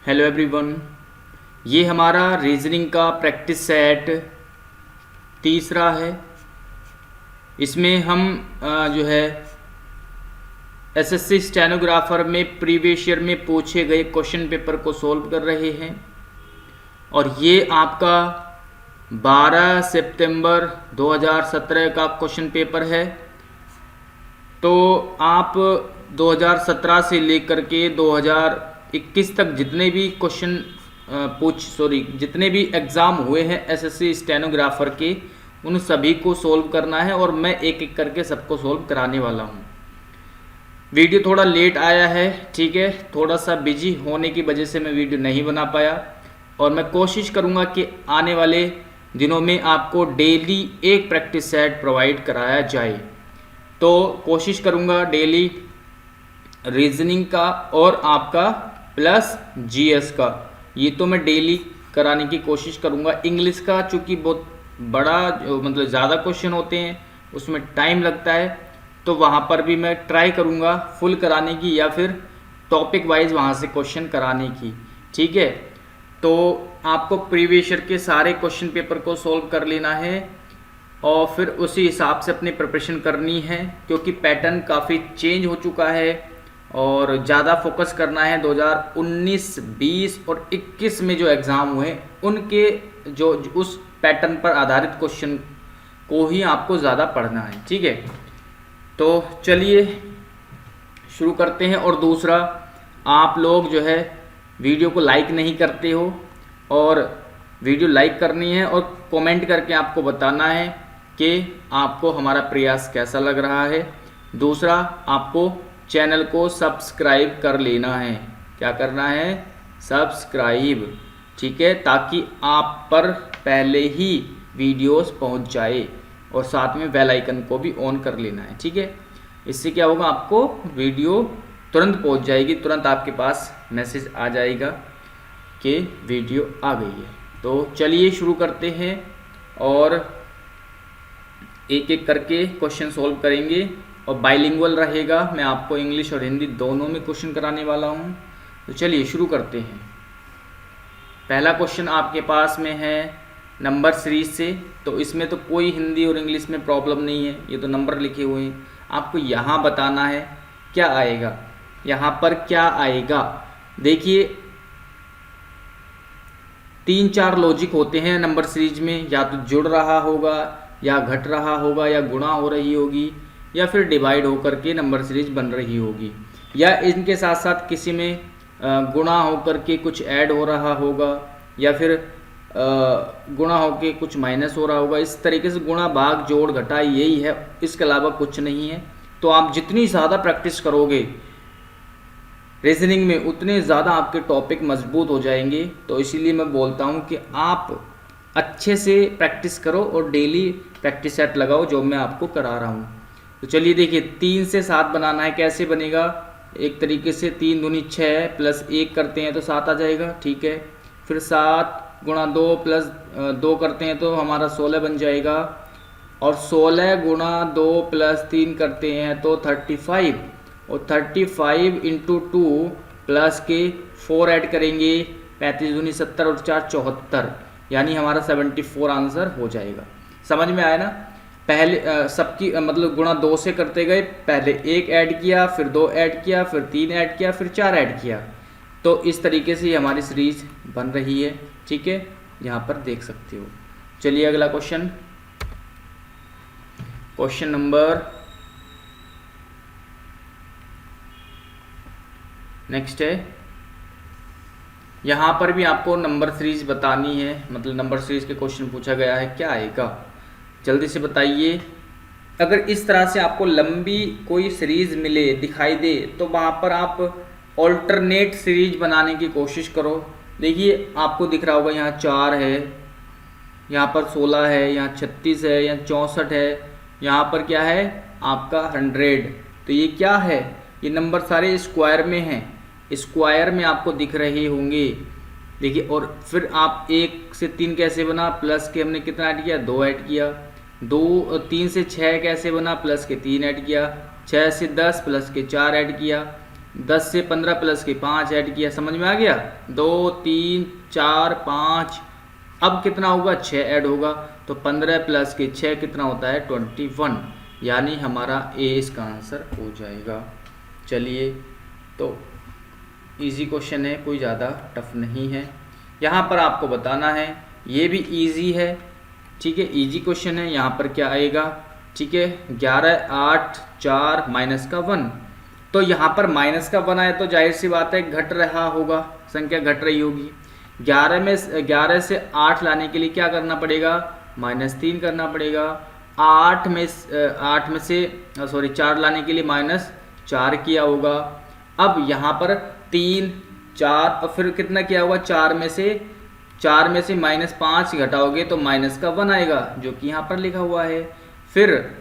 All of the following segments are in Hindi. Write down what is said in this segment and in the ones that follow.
Hello everyone. ये हमारा रीजनिंग का प्रैक्टिस सेट तीसरा है। इसमें हम जो है एसएससी स्टेनोग्राफर में प्रीवियस ईयर में पूछे गए क्वेश्चन पेपर को सॉल्व कर रहे हैं और ये आपका 12 सितंबर 2017 का क्वेश्चन पेपर है। तो आप 2017 से लेकर के 2021 तक जितने भी क्वेश्चन जितने भी एग्ज़ाम हुए हैं एसएससी स्टेनोग्राफर के, उन सभी को सोल्व करना है और मैं एक एक करके सबको सोल्व कराने वाला हूँ। वीडियो थोड़ा लेट आया है, ठीक है, थोड़ा सा बिजी होने की वजह से मैं वीडियो नहीं बना पाया और मैं कोशिश करूँगा कि आने वाले दिनों में आपको डेली एक प्रैक्टिस सेट प्रोवाइड कराया जाए। तो कोशिश करूँगा डेली रीजनिंग का और आपका प्लस जीएस का, ये तो मैं डेली कराने की कोशिश करूँगा। इंग्लिश का चूँकि बहुत बड़ा मतलब ज़्यादा क्वेश्चन होते हैं, उसमें टाइम लगता है, तो वहाँ पर भी मैं ट्राई करूँगा फुल कराने की या फिर टॉपिक वाइज वहाँ से क्वेश्चन कराने की, ठीक है। तो आपको प्रीवियस ईयर के सारे क्वेश्चन पेपर को सॉल्व कर लेना है और फिर उसी हिसाब से अपनी प्रिपरेशन करनी है, क्योंकि पैटर्न काफ़ी चेंज हो चुका है और ज़्यादा फोकस करना है 2019, 20 और 21 में जो एग्ज़ाम हुए उनके जो उस पैटर्न पर आधारित क्वेश्चन को ही आपको ज़्यादा पढ़ना है, ठीक है। तो चलिए शुरू करते हैं। और दूसरा, आप लोग जो है वीडियो को लाइक नहीं करते हो और वीडियो लाइक करनी है और कमेंट करके आपको बताना है कि आपको हमारा प्रयास कैसा लग रहा है। दूसरा, आपको चैनल को सब्सक्राइब कर लेना है। क्या करना है? सब्सक्राइब, ठीक है, ताकि आप पर पहले ही वीडियोस पहुंच जाए और साथ में बेल आइकन को भी ऑन कर लेना है, ठीक है। इससे क्या होगा, आपको वीडियो तुरंत पहुंच जाएगी, तुरंत आपके पास मैसेज आ जाएगा कि वीडियो आ गई है। तो चलिए शुरू करते हैं और एक एक करके क्वेश्चन सॉल्व करेंगे और बाइलिंगुअल रहेगा। मैं आपको इंग्लिश और हिंदी दोनों में क्वेश्चन कराने वाला हूं। तो चलिए शुरू करते हैं। पहला क्वेश्चन आपके पास में है नंबर सीरीज से। तो इसमें तो कोई हिंदी और इंग्लिश में प्रॉब्लम नहीं है, ये तो नंबर लिखे हुए हैं। आपको यहाँ बताना है क्या आएगा, यहाँ पर क्या आएगा। देखिए 3-4 लॉजिक होते हैं नंबर सीरीज में, या तो जुड़ रहा होगा या घट रहा होगा या गुणा हो रही होगी या फिर डिवाइड होकर के नंबर सीरीज बन रही होगी, या इनके साथ साथ किसी में गुणा होकर के कुछ ऐड हो रहा होगा या फिर गुणा होकर कुछ माइनस हो रहा होगा। इस तरीके से गुणा भाग जोड़ घटाई यही है, इसके अलावा कुछ नहीं है। तो आप जितनी ज़्यादा प्रैक्टिस करोगे रीजनिंग में, उतने ज़्यादा आपके टॉपिक मजबूत हो जाएंगे। तो इसीलिए मैं बोलता हूँ कि आप अच्छे से प्रैक्टिस करो और डेली प्रैक्टिस सेट लगाओ, जो मैं आपको करा रहा हूँ। तो चलिए देखिए, 3 से 7 बनाना है। कैसे बनेगा? एक तरीके से 3 दूनी 6 प्लस 1 करते हैं तो 7 आ जाएगा, ठीक है। फिर 7 गुणा 2 प्लस 2 करते हैं तो हमारा 16 बन जाएगा। और 16 गुणा 2 प्लस 3 करते हैं तो 35, और 35 इंटू 2 प्लस के 4 ऐड करेंगे, 35 दूनी 70 और 4 74, यानी हमारा 74 आंसर हो जाएगा। समझ में आया ना? पहले सबकी मतलब गुणा 2 से करते गए, पहले 1 ऐड किया, फिर 2 ऐड किया, फिर 3 ऐड किया, फिर 4 ऐड किया। तो इस तरीके से हमारी सीरीज बन रही है, ठीक है, यहाँ पर देख सकते हो। चलिए अगला क्वेश्चन, क्वेश्चन नंबर नेक्स्ट है। यहाँ पर भी आपको नंबर सीरीज बतानी है, मतलब नंबर सीरीज के क्वेश्चन पूछा गया है, क्या आएगा जल्दी से बताइए। अगर इस तरह से आपको लंबी कोई सीरीज मिले, दिखाई दे, तो वहाँ पर आप ऑल्टरनेट सीरीज बनाने की कोशिश करो। देखिए आपको दिख रहा होगा, यहाँ 4 है, यहाँ पर 16 है, यहाँ 36 है, यहाँ 64 है, यहाँ पर क्या है आपका 100। तो ये क्या है? ये नंबर सारे स्क्वायर में हैं, स्क्वायर में आपको दिख रहे होंगे। देखिए, और फिर आप 1 से 3 कैसे बना? प्लस के हमने कितना ऐड किया? 2 ऐड किया। 3 से 6 कैसे बना? प्लस के 3 ऐड किया। 6 से 10 प्लस के 4 ऐड किया। 10 से 15 प्लस के 5 ऐड किया, समझ में आ गया, 2 3 4 5, अब कितना होगा 6 ऐड होगा, तो 15 प्लस के 6 कितना होता है 21, यानी हमारा ए इसका आंसर हो जाएगा। चलिए, तो इजी क्वेश्चन है, कोई ज़्यादा टफ नहीं है। यहाँ पर आपको बताना है, ये भी इजी है, ठीक है, इजी क्वेश्चन है। यहाँ पर क्या आएगा, ठीक है, 11 8 4 माइनस का 1, तो यहाँ पर माइनस का 1 आया तो जाहिर सी बात है घट रहा होगा, संख्या घट रही होगी। 11 से 8 लाने के लिए क्या करना पड़ेगा, -3 करना पड़ेगा। 8 में से 4 लाने के लिए -4 किया होगा। अब यहाँ पर 3 4 और फिर कितना किया होगा, 4 में से -5 घटाओगे तो माइनस का 1 आएगा, जो कि यहाँ पर लिखा हुआ है। फिर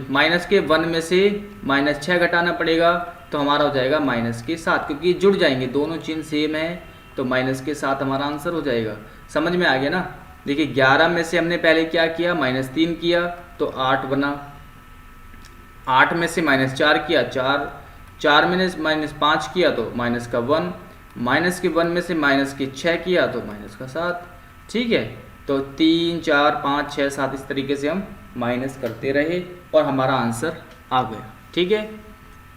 माइनस के 1 में से -6 घटाना पड़ेगा, तो हमारा हो जाएगा -7, क्योंकि जुड़ जाएंगे, दोनों चिन्ह सेम है, तो -7 हमारा आंसर हो जाएगा। समझ में आ गया ना। देखिए 11 में से हमने पहले क्या किया, -3 किया तो 8 बना, 8 में से -4 किया 4 में -5 किया तो माइनस का 1, माइनस के 1 में से -6 किया तो -7, ठीक है। तो 3 4 5 6 7 इस तरीके से हम माइनस करते रहे और हमारा आंसर आ गया, ठीक है।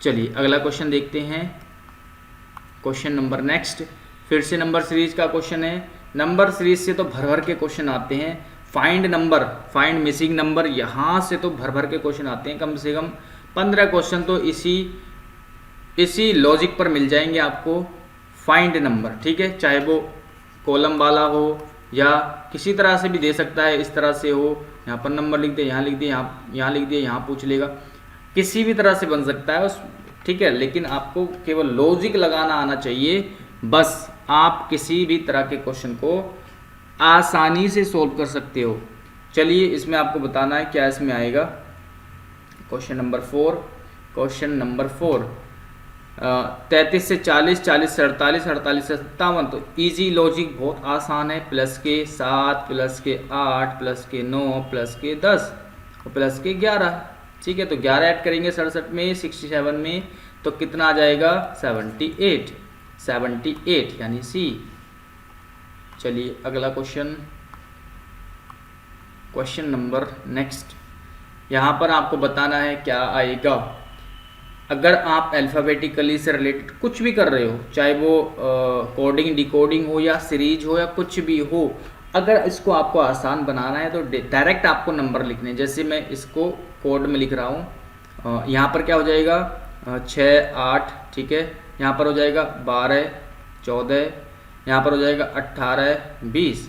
चलिए अगला क्वेश्चन देखते हैं। क्वेश्चन नंबर नेक्स्ट, फिर से नंबर सीरीज का क्वेश्चन है। नंबर सीरीज से तो भर भर के क्वेश्चन आते हैं। फाइंड मिसिंग नंबर, यहाँ से तो भर भर के क्वेश्चन आते हैं, कम से कम 15 क्वेश्चन तो इसी लॉजिक पर मिल जाएंगे आपको। फाइंड नंबर, ठीक है, चाहे वो कॉलम वाला हो या किसी तरह से भी दे सकता है, इस तरह से हो, यहाँ पर नंबर लिख दे, यहाँ लिख दे, यहाँ लिख दिया, यहाँ पूछ लेगा, किसी भी तरह से बन सकता है उस, ठीक है। लेकिन आपको केवल लॉजिक लगाना आना चाहिए, बस आप किसी भी तरह के क्वेश्चन को आसानी से सोल्व कर सकते हो। चलिए इसमें आपको बताना है क्या इसमें आएगा। क्वेश्चन नंबर 4 33 से 40, 40 से 48, 48 से 57, तो इजी लॉजिक बहुत आसान है। प्लस के 7, प्लस के 8, प्लस के 9, प्लस के 10 और प्लस के 11, ठीक है। तो 11 ऐड करेंगे 67 में, 67 में, तो कितना आ जाएगा 78 यानी सी। चलिए अगला क्वेश्चन नंबर नेक्स्ट, यहाँ पर आपको बताना है क्या आएगा। अगर आप अल्फ़ाबेटिकली से रिलेटेड कुछ भी कर रहे हो, चाहे वो कोडिंग डिकोडिंग हो या सीरीज हो या कुछ भी हो, अगर इसको आपको आसान बनाना है तो डायरेक्ट आपको नंबर लिखने, जैसे मैं इसको कोड में लिख रहा हूँ। यहाँ पर क्या हो जाएगा 6 8, ठीक है, यहाँ पर हो जाएगा 12 14, यहाँ पर हो जाएगा 18 20,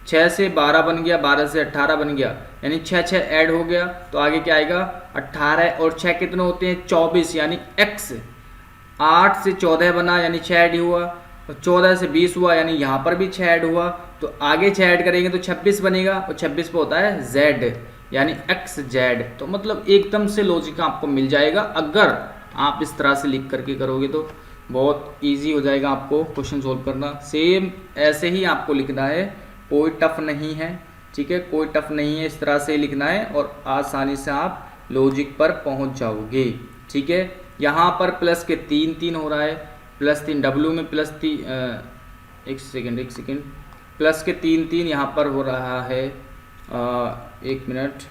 6 से 12 बन गया, 12 से 18 बन गया, यानी 6 ऐड हो गया, तो आगे क्या आएगा 18 और 6 कितने होते हैं 24, यानी x। 8 से 14 बना यानी 6 ऐड हुआ, और 14 से 20 हुआ यानी यहाँ पर भी 6 ऐड हुआ, तो आगे 6 ऐड करेंगे तो 26 बनेगा, और 26 पे होता है z, यानी xz। तो मतलब एकदम से लॉजिक आपको मिल जाएगा। अगर आप इस तरह से लिख करके करोगे तो बहुत ईजी हो जाएगा आपको क्वेश्चन सोल्व करना। सेम ऐसे ही आपको लिखना है, कोई टफ नहीं है, ठीक है, कोई टफ नहीं है, इस तरह से लिखना है और आसानी से आप लॉजिक पर पहुंच जाओगे, ठीक है। यहाँ पर प्लस के 3 3 हो रहा है, +3 W में +3, एक सेकेंड, प्लस के 3 3 यहाँ पर हो रहा है, 1 मिनट,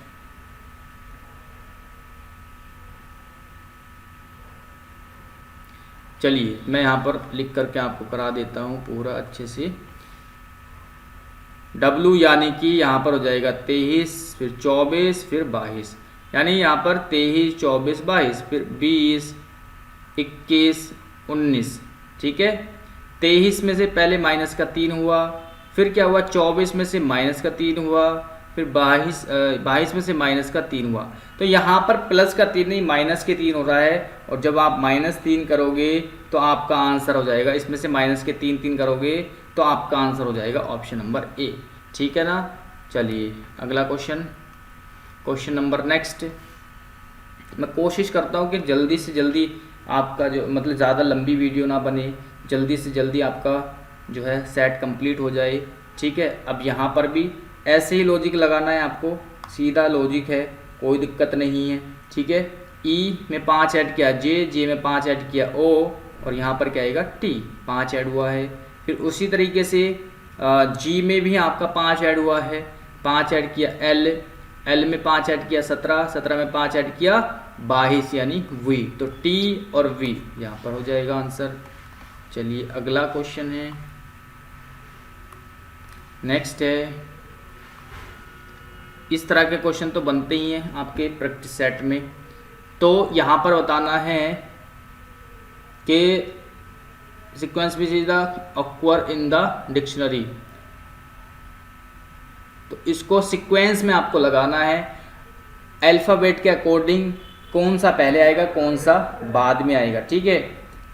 चलिए मैं यहाँ पर लिख करके आपको करा देता हूँ पूरा अच्छे से। W यानी कि यहाँ पर हो जाएगा 23, फिर 24, फिर 22, यानी यहाँ पर 23 24 22, फिर 20 21 19, ठीक है। 23 में से पहले माइनस का 3 हुआ, फिर क्या हुआ 24 में से माइनस का 3 हुआ, फिर 22 में से माइनस का 3 हुआ। तो यहाँ पर प्लस का 3 नहीं माइनस के 3 हो रहा है, और जब आप -3 करोगे तो आपका आंसर हो जाएगा, इसमें से माइनस के 3 3 करोगे तो आपका आंसर हो जाएगा ऑप्शन नंबर ए, ठीक है ना। चलिए अगला क्वेश्चन नंबर नेक्स्ट। मैं कोशिश करता हूँ कि जल्दी से जल्दी आपका जो मतलब ज़्यादा लंबी वीडियो ना बने, जल्दी से जल्दी आपका जो है सेट कंप्लीट हो जाए, ठीक है। अब यहाँ पर भी ऐसे ही लॉजिक लगाना है आपको, सीधा लॉजिक है, कोई दिक्कत नहीं है, ठीक है। ई में 5 ऐड किया जे में 5 ऐड किया ओ, और यहाँ पर क्या आएगा टी, 5 ऐड हुआ है। फिर उसी तरीके से जी में भी आपका 5 ऐड हुआ है, 5 ऐड किया एल में 5 ऐड किया 17 में 5 ऐड किया 22 यानी वी, तो टी और वी यहाँ पर हो जाएगा आंसर। चलिए अगला क्वेश्चन है, नेक्स्ट है, इस तरह के क्वेश्चन तो बनते ही हैं आपके प्रैक्टिस सेट में। तो यहाँ पर बताना है कि sequence which is the occur in the dictionary, तो इसको सीक्वेंस में आपको लगाना है अल्फ़ाबेट के अकॉर्डिंग, कौन सा पहले आएगा कौन सा बाद में आएगा, ठीक है।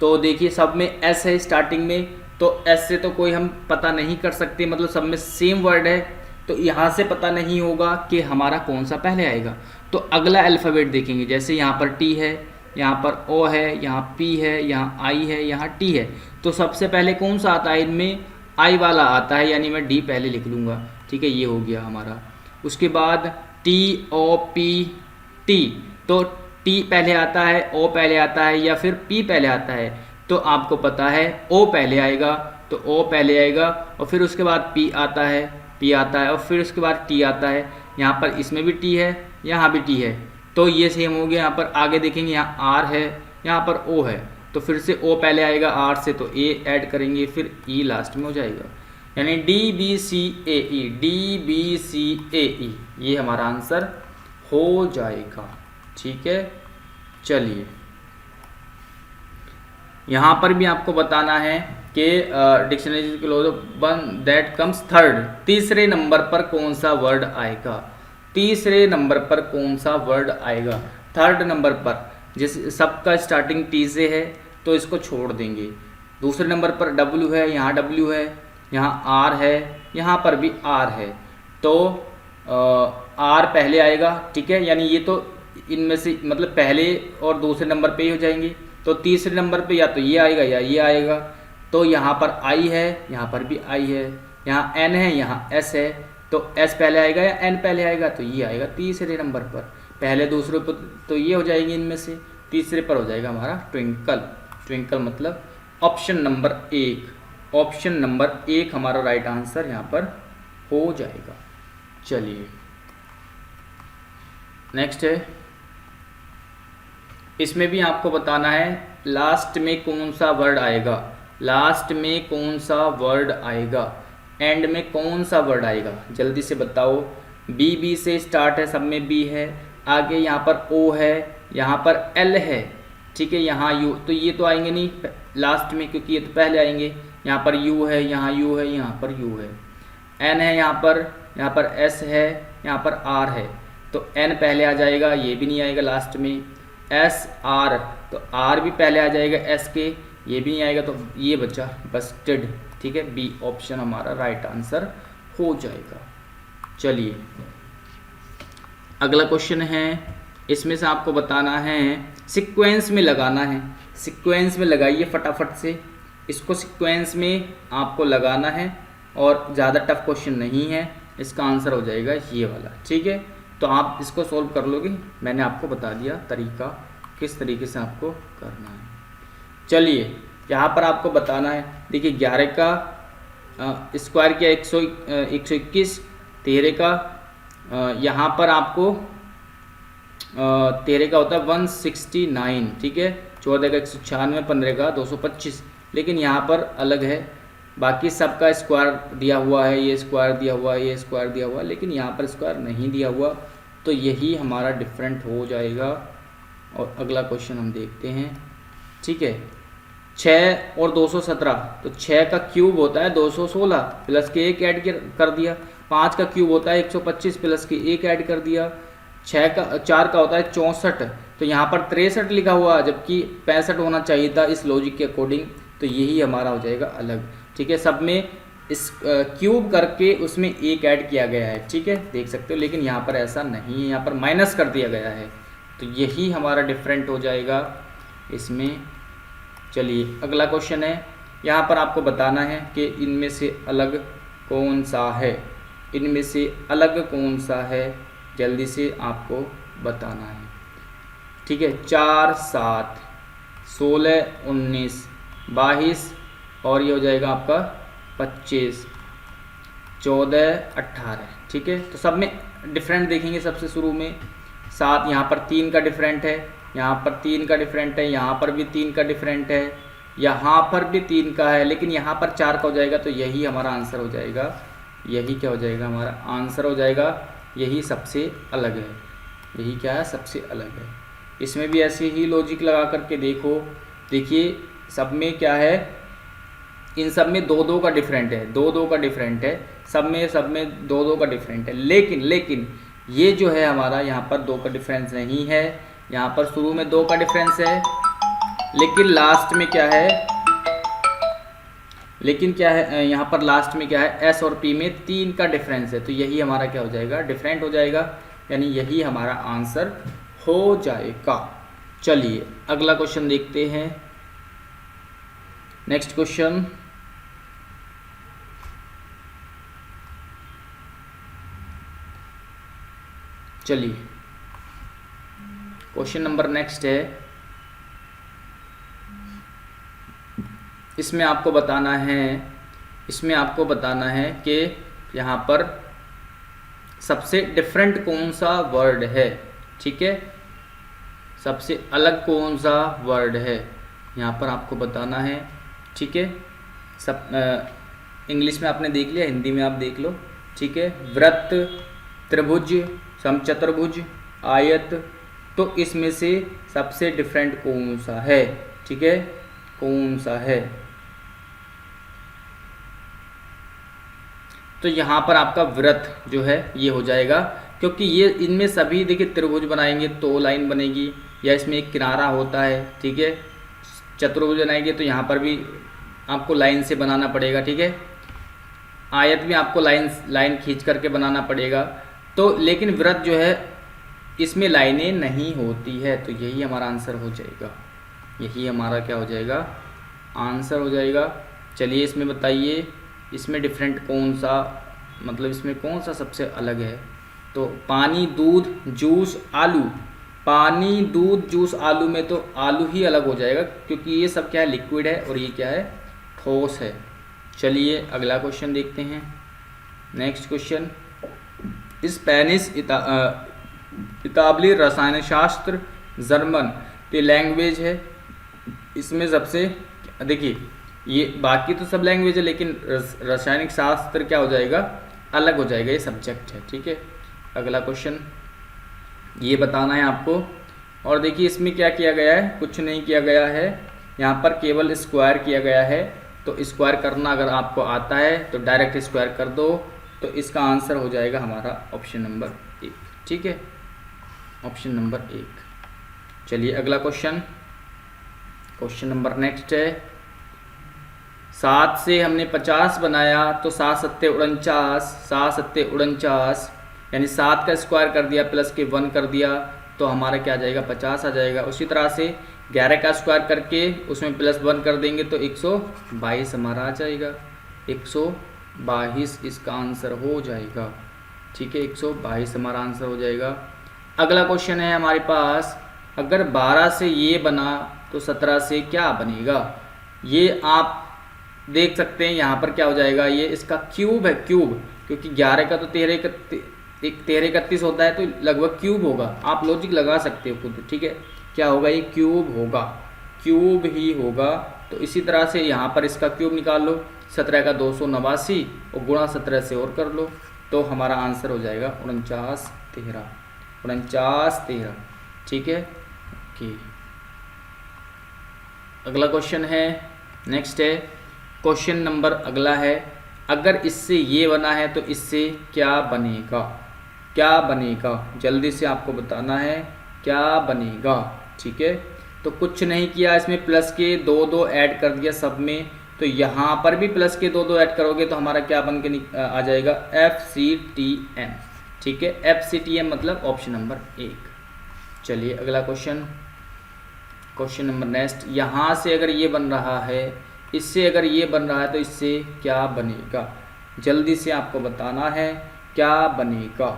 तो देखिए सब में एस है स्टार्टिंग में, तो एस से तो कोई हम पता नहीं कर सकते, मतलब सब में सेम वर्ड है, तो यहाँ से पता नहीं होगा कि हमारा कौन सा पहले आएगा। तो अगला अल्फ़ाबेट देखेंगे, जैसे यहाँ पर टी है, यहाँ पर ओ है, यहाँ पी है, यहाँ आई है, यहाँ टी है, तो सबसे पहले कौन सा आता है इनमें, आई वाला आता है, यानी मैं डी पहले लिख लूँगा, ठीक है, ये हो गया हमारा। उसके बाद टी ओ पी टी, तो टी पहले आता है, ओ पहले आता है या फिर पी पहले आता है, तो आपको पता है ओ पहले आएगा, तो ओ पहले आएगा, और फिर उसके बाद पी आता है, और फिर उसके बाद टी आता है। यहाँ पर इसमें भी टी है, यहाँ भी टी है, तो ये सेम हो गया। यहाँ पर आगे देखेंगे यहाँ आर है, यहाँ पर ओ है, तो फिर से ओ पहले आएगा आर से, तो ए ऐड करेंगे, फिर ई लास्ट में हो जाएगा, यानी डी बी सी ए ई, डी बी सी ए ई, ये हमारा आंसर हो जाएगा, ठीक है। चलिए यहाँ पर भी आपको बताना है कि dictionary close one that comes third, तीसरे नंबर पर कौन सा वर्ड आएगा, तीसरे नंबर पर कौन सा वर्ड आएगा, थर्ड नंबर पर। जैसे सबका स्टार्टिंग टी से है तो इसको छोड़ देंगे। दूसरे नंबर पर डब्ल्यू है, यहाँ डब्ल्यू है, यहाँ आर है, यहाँ पर भी आर है, तो आर पहले आएगा, ठीक है, यानी ये तो इनमें से मतलब पहले और दूसरे नंबर पे ही हो जाएंगे। तो तीसरे नंबर पे या तो ये आएगा या ये आएगा, तो यहाँ पर आई है, यहाँ पर भी आई है, यहाँ एन है, यहाँ एस है, तो एस पहले आएगा या एन पहले आएगा, तो ये आएगा तीसरे नंबर पर। पहले दूसरे पर तो ये हो जाएगी इनमें से, तीसरे पर हो जाएगा हमारा ट्विंकल। ट्विंकल मतलब ऑप्शन नंबर 1, ऑप्शन नंबर 1 हमारा राइट आंसर यहाँ पर हो जाएगा। चलिए नेक्स्ट है, इसमें भी आपको बताना है लास्ट में कौन सा वर्ड आएगा, लास्ट में कौन सा वर्ड आएगा, एंड में कौन सा वर्ड आएगा, जल्दी से बताओ। बी बी से स्टार्ट है, सब में बी है, आगे यहाँ पर ओ है, यहाँ पर एल है, ठीक है, यहाँ यू, तो ये तो आएंगे नहीं लास्ट में क्योंकि ये तो पहले आएंगे। यहाँ पर यू है, यहाँ यू है, यहाँ पर यू है, एन है यहाँ पर एस है, यहाँ पर आर है, तो एन पहले आ जाएगा, ये भी नहीं आएगा लास्ट में। एस आर, तो आर भी पहले आ जाएगा एस के, ये भी नहीं आएगा, तो ये बचा बस्टेड, ठीक है, बी ऑप्शन हमारा राइट आंसर हो जाएगा। चलिए अगला क्वेश्चन है, इसमें से आपको बताना है सीक्वेंस में लगाना है, सीक्वेंस में लगाइए फटाफट से, इसको सीक्वेंस में आपको लगाना है और ज़्यादा टफ क्वेश्चन नहीं है, इसका आंसर हो जाएगा ये वाला, ठीक है। तो आप इसको सोल्व कर लोगे, मैंने आपको बता दिया तरीका किस तरीके से आपको करना है। चलिए यहाँ पर आपको बताना है, देखिए 11 का स्क्वायर किया 121, 13 का यहाँ पर आपको 13 का होता है 169, ठीक है, 14 का 196, 15 का 225, लेकिन यहाँ पर अलग है, बाकी सबका स्क्वायर दिया हुआ है, ये स्क्वायर दिया हुआ है, ये स्क्वायर दिया हुआ है, लेकिन यहाँ पर स्क्वायर नहीं दिया हुआ, तो यही हमारा डिफरेंट हो जाएगा। और अगला क्वेश्चन हम देखते हैं, ठीक है, 6 और 217, तो 6 का क्यूब होता है 216 प्लस के 1 ऐड कर दिया, 5 का क्यूब होता है 125 प्लस के 1 ऐड कर दिया, 4 का होता है 64, तो यहाँ पर 63 लिखा हुआ जबकि 65 होना चाहिए था इस लॉजिक के अकॉर्डिंग, तो यही हमारा हो जाएगा अलग, ठीक है। सब में इस क्यूब करके उसमें 1 ऐड किया गया है, ठीक है, देख सकते हो, लेकिन यहाँ पर ऐसा नहीं है, यहाँ पर माइनस कर दिया गया है, तो यही हमारा डिफरेंट हो जाएगा इसमें। चलिए अगला क्वेश्चन है, यहाँ पर आपको बताना है कि इनमें से अलग कौन सा है, इनमें से अलग कौन सा है, जल्दी से आपको बताना है। ठीक है, 4 7 16 19 22 और ये हो जाएगा आपका 25 14 18। ठीक है, तो सब में डिफरेंट देखेंगे। सबसे शुरू में 7, यहाँ पर 3 का डिफरेंट है, यहाँ पर 3 का डिफरेंट है, यहाँ पर भी 3 का डिफरेंट है, यहाँ पर भी 3 का है, लेकिन यहाँ पर 4 का हो जाएगा। तो यही हमारा आंसर हो जाएगा, यही क्या हो जाएगा, हमारा आंसर हो जाएगा, यही सबसे अलग है। यही क्या है, सबसे अलग है। इसमें भी ऐसे ही लॉजिक लगा करके देखो। देखिए सब में क्या है, इन सब में 2 का डिफरेंट है, 2 का डिफरेंट है, सब में 2 का डिफरेंट है। लेकिन ये जो है हमारा यहाँ पर 2 का डिफरेंस नहीं है, यहाँ पर शुरू में 2 का डिफरेंस है, लेकिन लास्ट में क्या है, लेकिन क्या है यहाँ पर लास्ट में क्या है, एस और पी में 3 का डिफरेंस है। तो यही हमारा क्या हो जाएगा, डिफरेंट हो जाएगा, यानी यही हमारा आंसर हो जाएगा। चलिए अगला क्वेश्चन देखते हैं। नेक्स्ट क्वेश्चन, चलिए क्वेश्चन नंबर नेक्स्ट है। इसमें आपको बताना है कि यहाँ पर सबसे डिफरेंट कौन सा वर्ड है। ठीक है, सबसे अलग कौन सा वर्ड है, यहाँ पर आपको बताना है। ठीक है, सब इंग्लिश में आपने देख लिया, हिंदी में आप देख लो। ठीक है, वृत्त, त्रिभुज, समचतुर्भुज, आयत, तो इसमें से सबसे डिफरेंट कौन सा है। ठीक है, कौन सा है, तो यहाँ पर आपका वृत्त जो है ये हो जाएगा, क्योंकि ये इनमें सभी देखिए त्रिभुज बनाएंगे तो लाइन बनेगी, या इसमें एक किनारा होता है। ठीक है, चतुर्भुज बनाएंगे तो यहाँ पर भी आपको लाइन से बनाना पड़ेगा। ठीक है, आयत में आपको लाइन खींच करके बनाना पड़ेगा। तो लेकिन वृत्त जो है इसमें लाइनें नहीं होती है, तो यही हमारा आंसर हो जाएगा, यही हमारा क्या हो जाएगा, आंसर हो जाएगा। चलिए इसमें बताइए, इसमें डिफरेंट कौन सा, मतलब इसमें कौन सा सबसे अलग है। तो पानी, दूध, जूस, आलू, पानी, दूध, जूस, आलू में तो आलू ही अलग हो जाएगा, क्योंकि ये सब क्या है, लिक्विड है, और ये क्या है, ठोस है। चलिए अगला क्वेश्चन देखते हैं। नेक्स्ट क्वेश्चन, स्पेनिश, इतालवी, रसायन शास्त्र, जर्मन, तो लैंग्वेज है। इसमें सबसे देखिए, ये बाकी तो सब लैंग्वेज है, लेकिन रासायनिक शास्त्र क्या हो जाएगा, अलग हो जाएगा, ये सब्जेक्ट है। ठीक है, अगला क्वेश्चन ये बताना है आपको। और देखिए इसमें क्या किया गया है, कुछ नहीं किया गया है, यहाँ पर केवल स्क्वायर किया गया है। तो स्क्वायर करना अगर आपको आता है तो डायरेक्ट स्क्वायर कर दो, तो इसका आंसर हो जाएगा हमारा ऑप्शन नंबर 1। ठीक है, ऑप्शन नंबर 1। चलिए अगला क्वेश्चन, क्वेश्चन नंबर नेक्स्ट है। 7 से हमने 50 बनाया, तो 7 सत्ते 49, 7 सत्ते 49, यानी 7 का स्क्वायर कर दिया प्लस के 1 कर दिया, तो हमारा क्या आ जाएगा, 50 आ जाएगा। उसी तरह से 11 का स्क्वायर करके उसमें प्लस 1 कर देंगे तो 122 हमारा आ जाएगा, 122 इसका आंसर हो जाएगा। ठीक है, 122 हमारा आंसर हो जाएगा। अगला क्वेश्चन है हमारे पास, अगर 12 से ये बना तो 17 से क्या बनेगा। ये आप देख सकते हैं, यहाँ पर क्या हो जाएगा, ये इसका क्यूब है, क्यूब, क्योंकि 11 का तो 13 31 होता है, तो लगभग क्यूब होगा। आप लॉजिक लगा सकते हो खुद। ठीक है, क्या होगा, ये क्यूब होगा, क्यूब ही होगा। तो इसी तरह से यहाँ पर इसका क्यूब निकाल लो, 17 का 289 और गुणा 17 से और कर लो, तो हमारा आंसर हो जाएगा 49 13। ठीक है, ओके। अगला क्वेश्चन है, नेक्स्ट है क्वेश्चन नंबर अगला है, अगर इससे ये बना है तो इससे क्या बनेगा, क्या बनेगा, जल्दी से आपको बताना है क्या बनेगा। ठीक है, तो कुछ नहीं किया, इसमें प्लस के 2 ऐड कर दिया सब में, तो यहाँ पर भी प्लस के 2 ऐड करोगे तो हमारा क्या बन के आ जाएगा, FCTM। ठीक है, FCTM मतलब ऑप्शन नंबर 1। चलिए अगला क्वेश्चन, क्वेश्चन नंबर नेक्स्ट, यहाँ से अगर ये बन रहा है, इससे अगर ये बन रहा है तो इससे क्या बनेगा, जल्दी से आपको बताना है क्या बनेगा।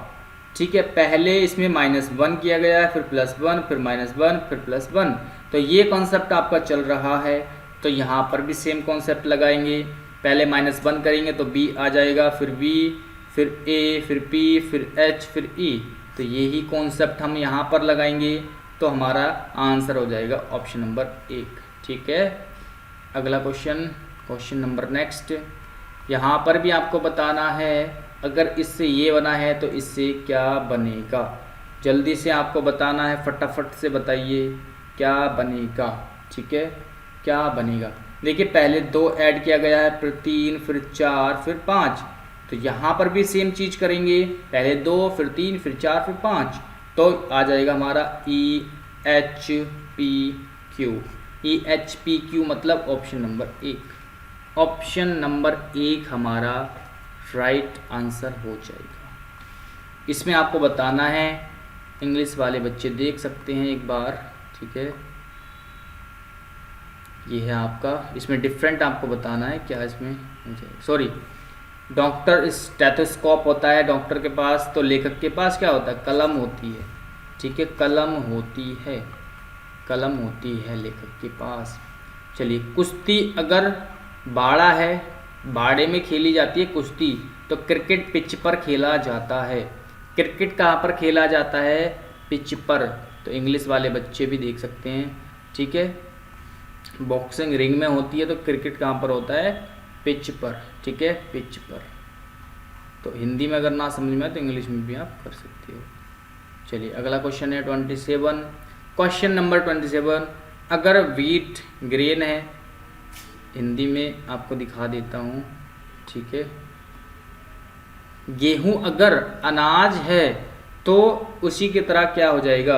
ठीक है, पहले इसमें -1 किया गया है, फिर +1, फिर -1, फिर +1, तो ये कॉन्सेप्ट आपका चल रहा है। तो यहाँ पर भी सेम कॉन्सेप्ट लगाएंगे, पहले -1 करेंगे तो B आ जाएगा, फिर B, फिर A, फिर P, फिर H, फिर E। तो यही कॉन्सेप्ट हम यहाँ पर लगाएंगे, तो हमारा आंसर हो जाएगा ऑप्शन नंबर 1। ठीक है, अगला क्वेश्चन नंबर नेक्स्ट। यहाँ पर भी आपको बताना है अगर इससे ये बना है तो इससे क्या बनेगा। जल्दी से आपको बताना है, फटाफट से बताइए क्या बनेगा। ठीक है, क्या बनेगा। देखिए पहले 2 ऐड किया गया है, फिर 3, फिर 4, फिर 5। तो यहाँ पर भी सेम चीज़ करेंगे, पहले 2, फिर 3, फिर 4, फिर 5। तो आ जाएगा हमारा EHPQ। EHPQ मतलब ऑप्शन नंबर 1। ऑप्शन नंबर 1 हमारा राइट आंसर हो जाएगा। इसमें आपको बताना है, इंग्लिश वाले बच्चे देख सकते हैं एक बार। ठीक है, ये है आपका, इसमें डिफरेंट आपको बताना है क्या इसमें, सॉरी, डॉक्टर स्टेथोस्कोप होता है डॉक्टर के पास, तो लेखक के पास क्या होता है, कलम होती है। ठीक है, कलम होती है लेखक के पास। चलिए, कुश्ती अगर बाड़ा है, बाड़े में खेली जाती है कुश्ती, तो क्रिकेट पिच पर खेला जाता है। क्रिकेट कहाँ पर खेला जाता है, पिच पर। तो इंग्लिश वाले बच्चे भी देख सकते हैं। ठीक है, बॉक्सिंग रिंग में होती है, तो क्रिकेट कहाँ पर होता है, पिच पर। ठीक है, पिच पर। तो हिंदी में अगर ना समझ में आए तो इंग्लिश में भी आप कर सकते हो। चलिए, अगला क्वेश्चन है 27। क्वेश्चन नंबर 27, अगर व्हीट ग्रेन है, हिंदी में आपको दिखा देता हूँ। ठीक है, गेहूं अगर अनाज है तो उसी की तरह क्या हो जाएगा,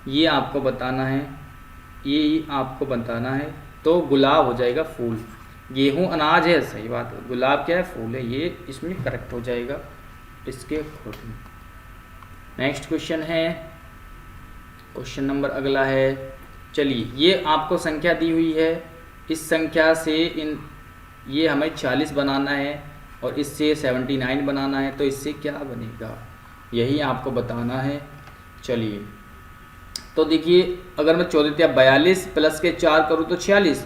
ये आपको बताना है। तो गुलाब हो जाएगा फूल। गेहूं अनाज है, सही बात है, गुलाब क्या है, फूल है। ये इसमें करेक्ट हो जाएगा इसके अकॉर्डिंग। नेक्स्ट क्वेश्चन है, क्वेश्चन नंबर अगला है। चलिए, ये आपको संख्या दी हुई है, इस संख्या से ये हमें 40 बनाना है और इससे 79 बनाना है, तो इससे क्या बनेगा, यही आपको बताना है। चलिए, तो देखिए, अगर मैं 14×42 प्लस के 4 करूँ तो 46,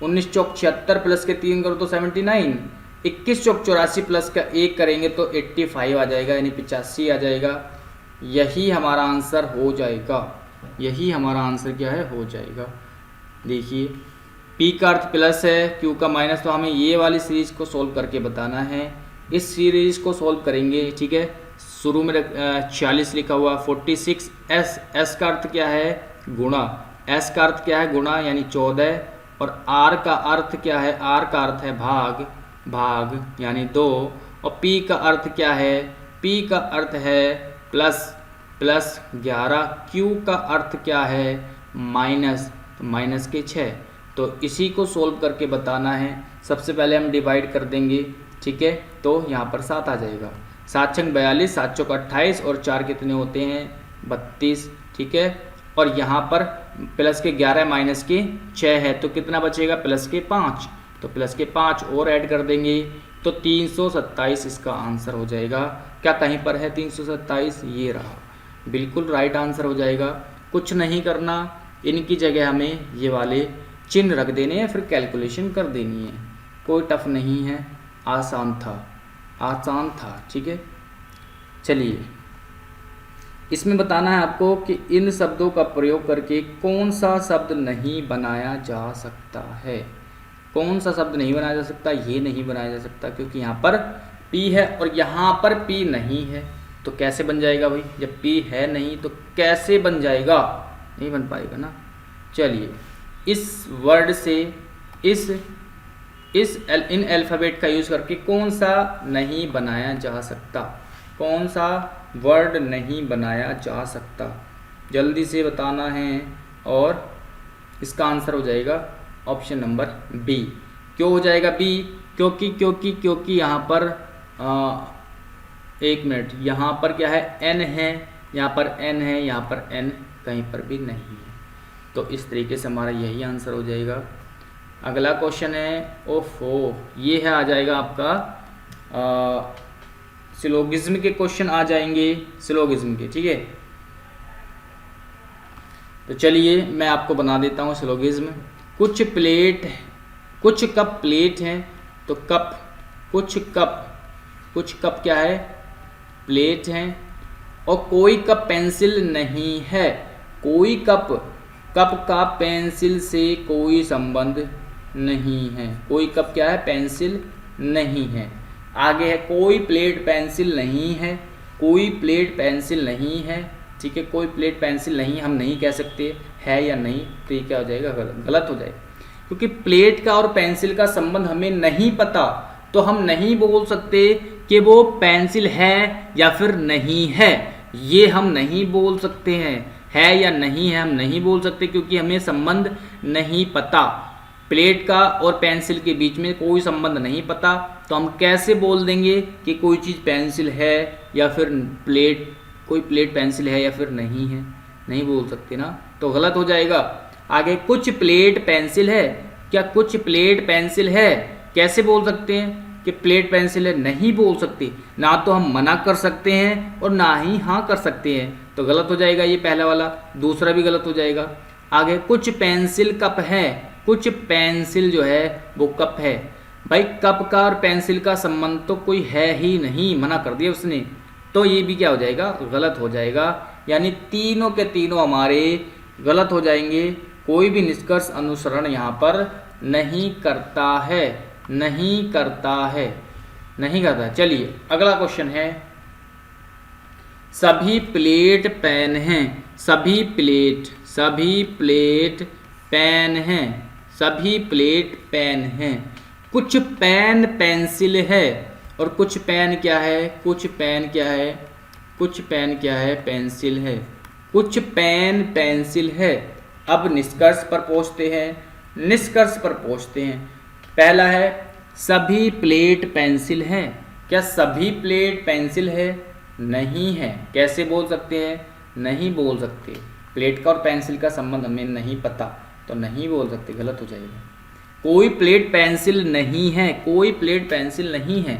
19 चौक 76 प्लस के 3 करूँ तो 79, 21 चौक 84 प्लस का 1 करेंगे तो 85 आ जाएगा, यानी 85 आ जाएगा। यही हमारा आंसर हो जाएगा। यही हमारा आंसर क्या है, हो जाएगा। देखिए, P का अर्थ प्लस है, Q का माइनस, तो हमें ये वाली सीरीज को सोल्व करके बताना है। इस सीरीज को सोल्व करेंगे। ठीक है, शुरू में 46 लिखा हुआ, 46, S का अर्थ क्या है, गुणा, S का अर्थ क्या है, गुणा, यानी 14, और R का अर्थ क्या है, R का अर्थ है भाग यानी 2, और P का अर्थ क्या है, P का अर्थ है प्लस 11, Q का अर्थ क्या है, माइनस, तो माइनस के 6। तो इसी को सोल्व करके बताना है। सबसे पहले हम डिवाइड कर देंगे। ठीक है, तो यहाँ पर 7 आ जाएगा, 7 छंग 42, 7 चौक 28, और 4 कितने होते हैं, 32। ठीक है, और यहाँ पर प्लस के 11 माइनस के 6 है, तो कितना बचेगा, प्लस के 5, तो प्लस के 5 और ऐड कर देंगे, तो 327 इसका आंसर हो जाएगा। क्या कहीं पर है 327, ये रहा, बिल्कुल राइट आंसर हो जाएगा। कुछ नहीं करना, इनकी जगह हमें ये वाले चिन्ह रख देने हैं, फिर कैलकुलेशन कर देनी है। कोई टफ नहीं है, आसान था। ठीक है, चलिए, इसमें बताना है आपको कि इन शब्दों का प्रयोग करके कौन सा शब्द नहीं बनाया जा सकता है। कौन सा शब्द नहीं बनाया जा सकता, ये नहीं बनाया जा सकता, क्योंकि यहाँ पर P है और यहाँ पर P नहीं है। तो कैसे बन जाएगा भाई, जब P है नहीं तो कैसे बन जाएगा, नहीं बन पाएगा ना। चलिए, इस वर्ड से इन अल्फ़ाबेट का यूज़ करके कौन सा नहीं बनाया जा सकता, कौन सा वर्ड नहीं बनाया जा सकता, जल्दी से बताना है। और इसका आंसर हो जाएगा ऑप्शन नंबर बी। क्यों हो जाएगा बी, क्योंकि यहाँ पर एक मिनट, यहाँ पर क्या है, n है, यहाँ पर n है, यहाँ पर n कहीं पर भी नहीं है। तो इस तरीके से हमारा यही आंसर हो जाएगा। अगला क्वेश्चन है, ओफो, ये है आ जाएगा आपका सिलोगिज्म के क्वेश्चन आ जाएंगे, सिलोगिज्म के, ठीक है। तो चलिए मैं आपको बना देता हूँ सिलोगिज्म। कुछ कप प्लेट हैं, तो कुछ कप क्या है, प्लेट हैं, और कोई कप पेंसिल नहीं है। कोई कप का पेंसिल से कोई संबंध नहीं है। कोई कप क्या है, पेंसिल नहीं है। आगे है कोई प्लेट पेंसिल नहीं है। कोई प्लेट पेंसिल नहीं है, ठीक है। कोई प्लेट पेंसिल नहीं हम नहीं कह सकते है या नहीं, तो ये क्या हो जाएगा, गलत हो जाएगा। क्योंकि प्लेट का और पेंसिल का संबंध हमें नहीं पता, तो हम नहीं बोल सकते कि वो पेंसिल है या फिर नहीं है। ये हम नहीं बोल सकते हैं, है या नहीं है हम नहीं बोल सकते, क्योंकि हमें संबंध नहीं पता। प्लेट का और पेंसिल के बीच में कोई संबंध नहीं पता, तो हम कैसे बोल देंगे कि कोई चीज़ पेंसिल है या फिर कोई प्लेट पेंसिल है या फिर नहीं है, नहीं बोल सकते ना, तो गलत हो जाएगा। आगे कुछ प्लेट पेंसिल है, क्या कुछ प्लेट पेंसिल है, कैसे बोल सकते हैं कि प्लेट पेंसिल है, नहीं बोल सकते। ना तो हम मना कर सकते हैं और ना ही हाँ कर सकते हैं, तो गलत हो जाएगा ये पहला वाला। दूसरा भी गलत हो जाएगा। आगे कुछ पेंसिल कप है, कुछ पेंसिल जो है वो कप है। भाई कप का और पेंसिल का संबंध तो कोई है ही नहीं, मना कर दिया उसने, तो ये भी क्या हो जाएगा, गलत हो जाएगा। यानी तीनों के तीनों हमारे गलत हो जाएंगे। कोई भी निष्कर्ष अनुसरण यहाँ पर नहीं करता है, नहीं करता है। चलिए अगला क्वेश्चन है, सभी प्लेट पेन हैं, सभी प्लेट पेन हैं। कुछ पेन पेंसिल है, और कुछ पेन क्या है, पेंसिल है। कुछ पेन पेंसिल है। अब निष्कर्ष पर पहुंचते हैं। पहला है सभी प्लेट पेंसिल हैं। क्या सभी प्लेट पेंसिल है, नहीं है। कैसे बोल सकते हैं, नहीं बोल सकते। प्लेट का और पेंसिल का संबंध हमें नहीं पता, तो नहीं बोल सकते, गलत हो जाएगा। कोई प्लेट पेंसिल नहीं है,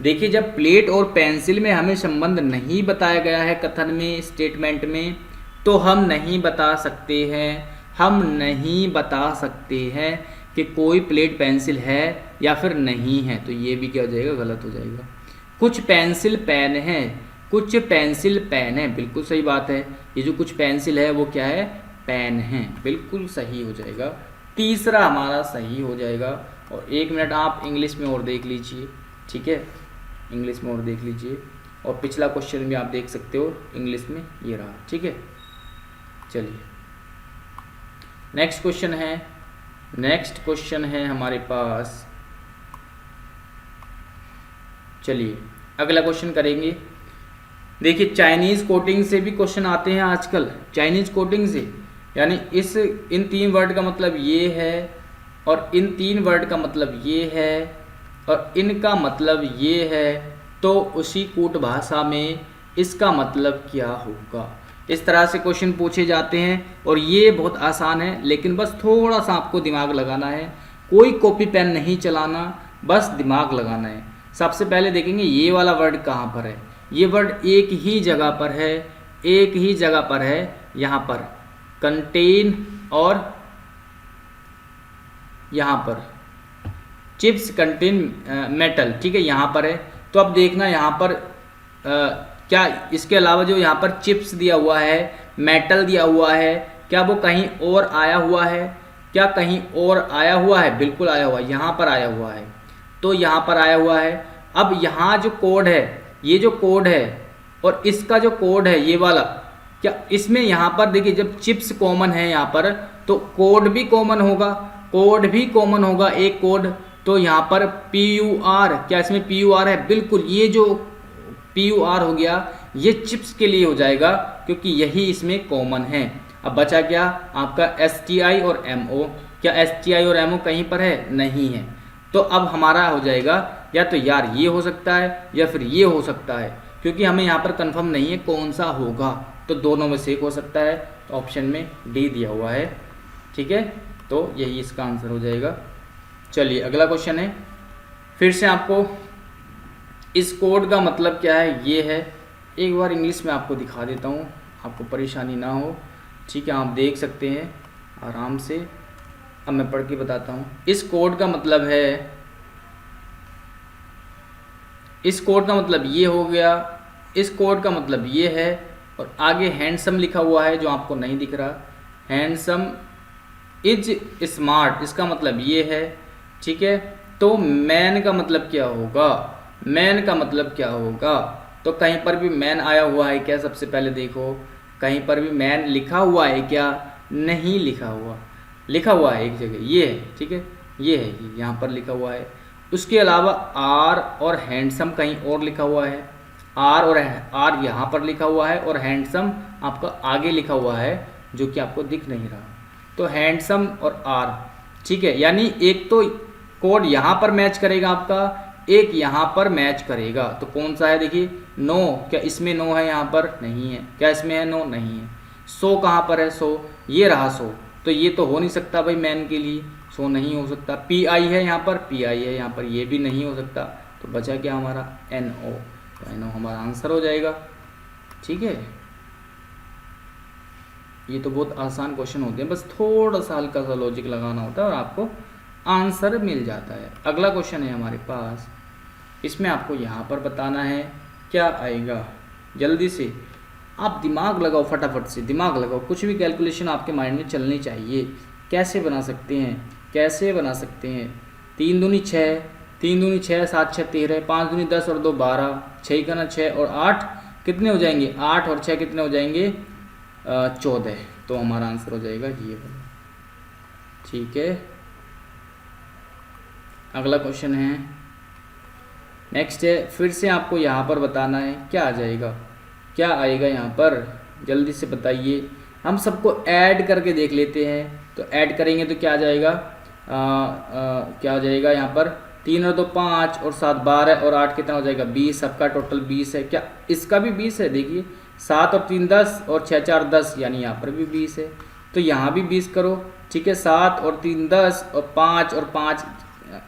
देखिए जब प्लेट और पेंसिल में हमें संबंध नहीं बताया गया है कथन में, स्टेटमेंट में, तो हम नहीं बता सकते हैं कि कोई प्लेट पेंसिल है या फिर नहीं है, तो ये भी क्या हो जाएगा, गलत हो जाएगा। कुछ पेंसिल पेन है, बिल्कुल सही बात है। ये जो कुछ पेंसिल है वो क्या है, पेन है, बिल्कुल सही हो जाएगा। तीसरा हमारा सही हो जाएगा। और 1 मिनट आप इंग्लिश में और देख लीजिए, ठीक है, इंग्लिश में और देख लीजिए, और पिछला क्वेश्चन भी आप देख सकते हो इंग्लिश में, ये रहा, ठीक है। चलिए नेक्स्ट क्वेश्चन है हमारे पास। चलिए अगला क्वेश्चन करेंगे। देखिए चाइनीज़ कोडिंग से भी क्वेश्चन आते हैं आजकल, चाइनीज़ कोडिंग से, यानी इन 3 वर्ड का मतलब ये है, और इन 3 वर्ड का मतलब ये है, और इनका मतलब ये है, तो उसी कूट भाषा में इसका मतलब क्या होगा। इस तरह से क्वेश्चन पूछे जाते हैं, और ये बहुत आसान है, लेकिन बस थोड़ा सा आपको दिमाग लगाना है। कोई कॉपी पेन नहीं चलाना, बस दिमाग लगाना है। सबसे पहले देखेंगे ये वाला वर्ड कहाँ पर है। ये वर्ड एक ही जगह पर है, यहाँ पर कंटेन, और यहाँ पर चिप्स कंटेन मेटल, ठीक है, यहाँ पर है। तो अब देखना यहाँ पर क्या इसके अलावा जो यहाँ पर चिप्स दिया हुआ है, मेटल दिया हुआ है, क्या वो कहीं और आया हुआ है, बिल्कुल आया हुआ है, यहाँ पर आया हुआ है, तो यहाँ पर आया हुआ है। अब यहाँ जो कोड है, ये जो कोड है और इसका जो कोड है ये वाला, क्या इसमें यहाँ पर देखिए जब चिप्स कॉमन है यहाँ पर, तो कोड भी कॉमन होगा, एक कोड। तो यहाँ पर PUR, क्या इसमें PUR है, बिल्कुल ये जो PUR हो गया ये चिप्स के लिए हो जाएगा, क्योंकि यही इसमें कॉमन है। अब बचा क्या आपका STI और MO। क्या STI और MO कहीं पर है, नहीं है। तो अब हमारा हो जाएगा या तो यार ये हो सकता है या फिर ये हो सकता है, क्योंकि हमें यहाँ पर कंफर्म नहीं है कौन सा होगा, तो दोनों में से एक हो सकता है। तो ऑप्शन में D दिया हुआ है, ठीक है, तो यही इसका आंसर हो जाएगा। चलिए अगला क्वेश्चन है, फिर से आपको इस कोड का मतलब क्या है, ये है। एक बार इंग्लिश में आपको दिखा देता हूँ, आपको परेशानी ना हो, ठीक है। आप देख सकते हैं आराम से। अब मैं पढ़ के बताता हूँ। इस कोड का मतलब है, इस कोड का मतलब ये हो गया, इस कोड का मतलब ये है, और आगे हैंडसम लिखा हुआ है जो आपको नहीं दिख रहा। हैंडसम इज स्मार्ट, इसका मतलब ये है, ठीक है। तो मैन का मतलब क्या होगा, मैन का मतलब क्या होगा, तो कहीं पर भी मैन आया हुआ है क्या, सबसे पहले देखो कहीं पर भी मैन लिखा हुआ है क्या, नहीं लिखा हुआ, लिखा हुआ है एक जगह, ये है, ठीक है, ये है, यहाँ पर लिखा हुआ है। उसके अलावा आर और हैंडसम कहीं और लिखा हुआ है, आर और आर यहाँ पर लिखा हुआ है, और हैंडसम आपका आगे लिखा हुआ है जो कि आपको दिख नहीं रहा। तो हैंडसम और आर, ठीक है, यानी एक तो कोड यहाँ पर मैच करेगा आपका, एक यहाँ पर मैच करेगा। तो कौन सा है, देखिए नो, क्या इसमें नो है, यहाँ पर नहीं है, क्या इसमें है नो, नहीं है। सो कहाँ पर है, सो ये रहा सो, तो ये तो हो नहीं सकता भाई मैन के लिए, सो नहीं हो सकता। पी आई है यहाँ पर, पी आई है यहाँ पर, ये भी नहीं हो सकता। तो बचा क्या हमारा, एन ओ, तो एन ओ हमारा आंसर हो जाएगा, ठीक है। ये तो बहुत आसान क्वेश्चन होते हैं, बस थोड़ा सा हल्का सा लॉजिक लगाना होता है और आपको आंसर मिल जाता है। अगला क्वेश्चन है हमारे पास, इसमें आपको यहाँ पर बताना है क्या आएगा। जल्दी से आप दिमाग लगाओ, फटाफट से दिमाग लगाओ, कुछ भी कैलकुलेशन आपके माइंड में चलनी चाहिए। कैसे बना सकते हैं, कैसे बना सकते हैं। 3 दूनी 6, 3 दूनी 6, 7 6 13, 5 दूनी 10 और 2 12, 6 का ना 6 और 8 कितने हो जाएंगे, 8 और 6 कितने हो जाएंगे, 14। तो हमारा आंसर हो जाएगा ये वाला, ठीक है। अगला क्वेश्चन है, नेक्स्ट है, फिर से आपको यहाँ पर बताना है क्या आ जाएगा, क्या आएगा यहाँ पर, जल्दी से बताइए। हम सबको ऐड करके देख लेते हैं, तो ऐड करेंगे तो क्या आ जाएगा, क्या आ जाएगा यहाँ पर, 3 और 2 5 और 7 12 और 8 कितना हो जाएगा 20, सबका टोटल 20 है। क्या इसका भी 20 है, देखिए 7 और 3 10 और 6 4 10, यानी यहाँ पर भी 20 है। तो यहाँ भी 20 करो, ठीक है। 7 और 3 10 और 5 और 5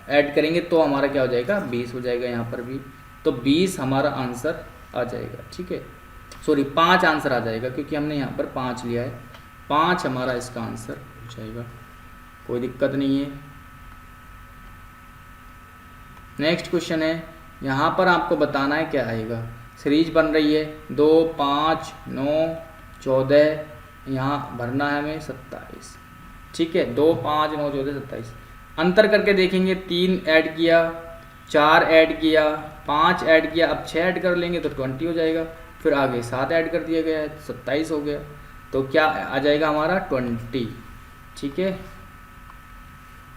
ऐड करेंगे तो हमारा क्या हो जाएगा, 20 हो जाएगा यहाँ पर भी। तो 20 हमारा आंसर आ जाएगा, ठीक है। सॉरी 5 आंसर आ जाएगा, क्योंकि हमने यहाँ पर 5 लिया है, 5 हमारा इसका आंसर हो जाएगा, कोई दिक्कत नहीं है। नेक्स्ट क्वेश्चन है, यहाँ पर आपको बताना है क्या आएगा। सीरीज बन रही है 2 5 9 14, यहाँ भरना है हमें 27, ठीक है। 2 5 9 14 27, अंतर करके देखेंगे, 3 ऐड किया, 4 ऐड किया, 5 ऐड किया, अब 6 ऐड कर लेंगे तो 20 हो जाएगा, फिर आगे 7 ऐड कर दिया गया है, 27 हो गया। तो क्या आ जाएगा हमारा 20, ठीक है।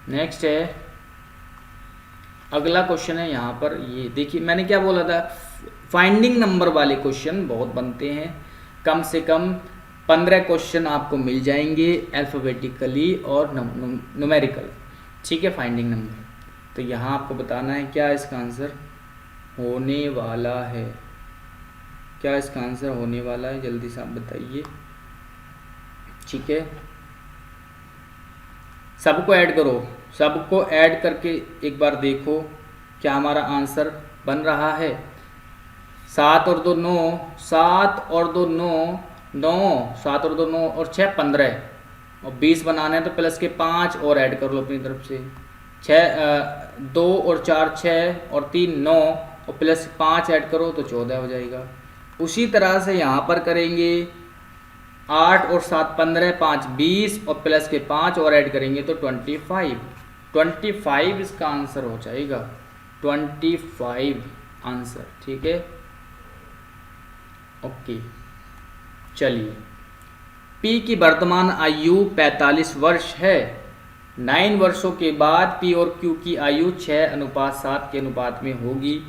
नेक्स्ट है, अगला क्वेश्चन है यहाँ पर, ये देखिए मैंने क्या बोला था, फाइंडिंग नंबर वाले क्वेश्चन बहुत बनते हैं, कम से कम 15 क्वेश्चन आपको मिल जाएंगे अल्फ़ाबेटिकली और न्यूमेरिकल, ठीक है, फाइंडिंग नंबर। तो यहाँ आपको बताना है क्या इसका आंसर होने वाला है, क्या इसका आंसर होने वाला है, जल्दी से आप बताइए, ठीक है। सबको ऐड करो, सबको ऐड करके एक बार देखो क्या हमारा आंसर बन रहा है। 7 और 2 9, 7 और 2 9 9, 7 और 2 9 और 6 15, और 20 बनाना है तो प्लस के 5 और ऐड कर लो अपनी तरफ से। 2 और 4 6 और 3 9 और प्लस 5 ऐड करो तो 14 हो जाएगा। उसी तरह से यहाँ पर करेंगे, 8 और 7 15, 5 20 और प्लस के 5 और ऐड करेंगे तो 25 इसका आंसर हो जाएगा, 25 आंसर, ठीक है। ओके, चलिए, पी की वर्तमान आयु 45 वर्ष है। 9 वर्षों के बाद पी और क्यू की आयु 6:7 के अनुपात में होगी,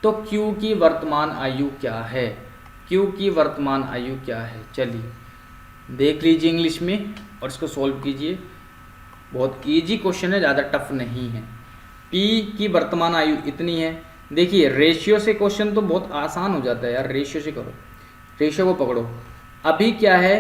तो क्यू की वर्तमान आयु क्या है, क्यू की वर्तमान आयु क्या है। चलिए देख लीजिए इंग्लिश में और इसको सॉल्व कीजिए, बहुत इजी क्वेश्चन है, ज़्यादा टफ नहीं है। पी की वर्तमान आयु इतनी है, देखिए रेशियो से क्वेश्चन तो बहुत आसान हो जाता है यार, रेशियो से करो, रेशियो को पकड़ो। अभी क्या है,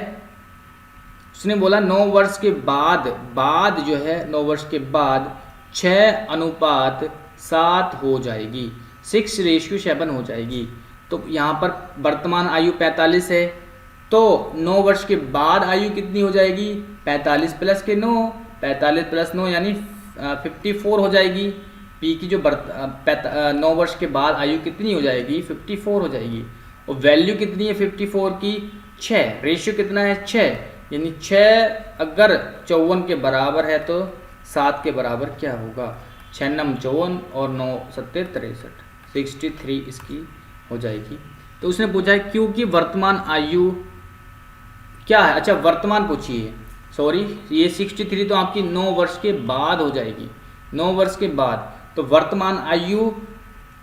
उसने बोला 9 वर्ष के बाद, बाद जो है 9 वर्ष के बाद 6:7 7 हो जाएगी, 6:7 हो जाएगी। तो यहाँ पर वर्तमान आयु 45 है, तो 9 वर्ष के बाद आयु कितनी हो जाएगी? 45 प्लस के 9, 45 प्लस 9 यानी 54 हो जाएगी। पी की जो 9 वर्ष के बाद आयु कितनी हो जाएगी? 54 हो जाएगी। और वैल्यू कितनी है 54 की? 6। रेशियो कितना है? 6, यानी 6 अगर 54 के बराबर है तो 7 के बराबर क्या होगा? 6 नम 54 और 9 सत्ते 63, 63 इसकी हो जाएगी। तो उसने पूछा है क्योंकि वर्तमान आयु क्या है? अच्छा वर्तमान पूछिए, सॉरी ये 63 तो आपकी 9 वर्ष के बाद हो जाएगी, 9 वर्ष के बाद। तो वर्तमान आयु,